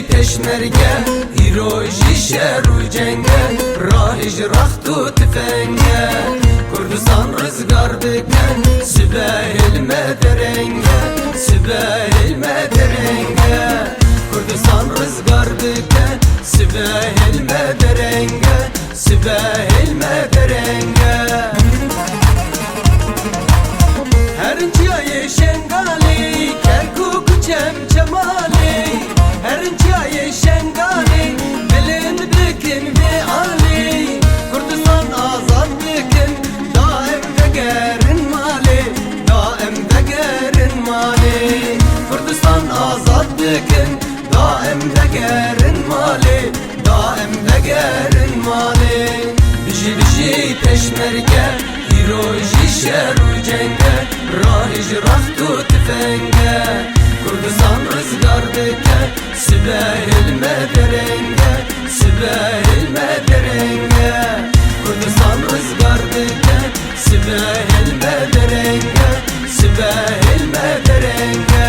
peşmerge İroji şeru cenge Rahiş rahtu tüfenge Kurdistan rızgar diken Sübehil mederenge Sübehil mederenge Kurdistan rızgar diken Sübehil mederenge Sübehil mederenge Her ciye şengali Kerkuk cemcemali Her ciye şengali Bilin dikin ve ali Kurdistan azad dikin Daim de gerin mali Daim de gerin mali Kurdistan azad dikin Daim de gerin mali Daim de gerin mali Biji peşmerge İroji şeru cenge Rahiş rahtu tüfenge Kurdistan rızgar diken Sübehil mederenge Sübehil mederenge Kurdistan rızgar diken Sübehil mederenge Sübehil mederenge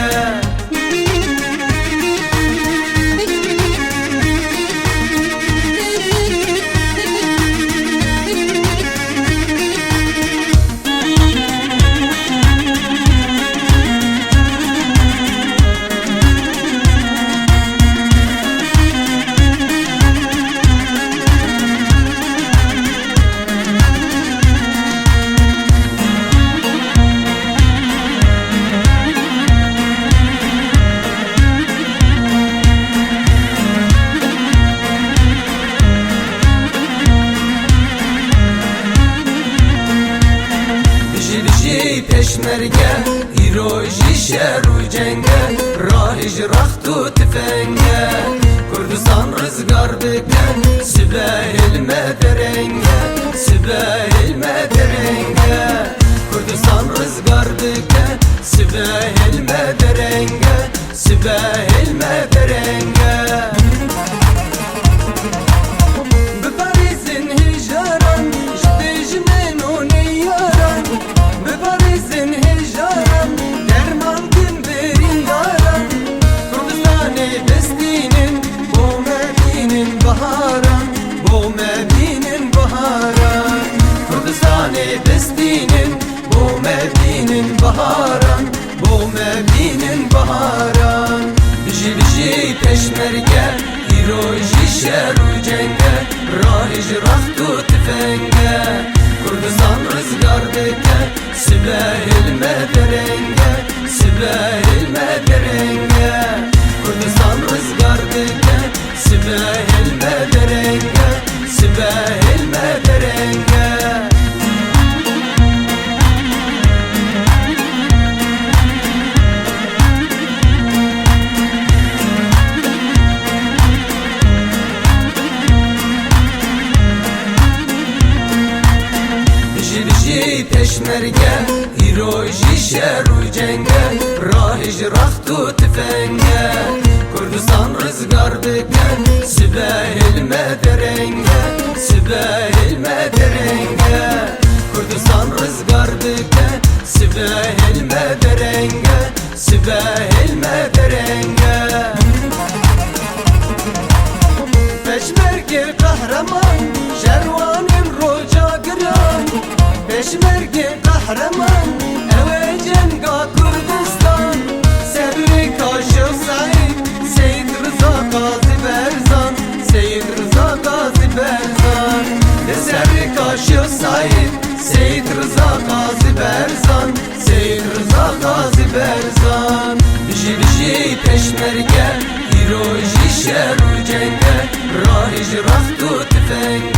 peşmerge İroji şeru cenge Rahiş rahtu tüfenge Kurdistan rızgar diken Sübehil mederenge Sübehil mederenge Kurdistan rızgar diken Sübehil mederenge Sübehil mederenge Beparizin hijaran Jtejmen oni yaran Beparizin hijaran Derman gün verin daran Kurdistan-ı bestinin Bu Medinin baharan Bu Medinin baharan Kurdistan-ı bestinin Bu Medinin baharan Bu Medinin baharan Biji peşmerge İroji şeru cenge Rahiş rahtu tüfenge Kurdistan rızgar diken Sübehil mederenge Sübehil mederenge Kurdistan rızgar diken Sübehil mederenge Sübehil mederenge peşmerge İroji şeru cenge Rahiş rahtu tüfenge Kurdistan rızgar diken Sübehil mederenge Sübehil mederenge Kurdistan rızgar diken Sübehil mederenge Sübehil mederenge Peşmerge kahraman Şervanim roca giran Peşmerge kahraman Eve cenga Kurdistan Serri kaşı Said Seyyid Rıza Gazi Berzan Seyyid Rıza Gazi Berzan Serri kaşı Said Seyyid Rıza Gazi Berzan Seyyid Rıza Gazi Berzan Biji peşmerge İroji şeru cenge Rahiş rahtu tüfenge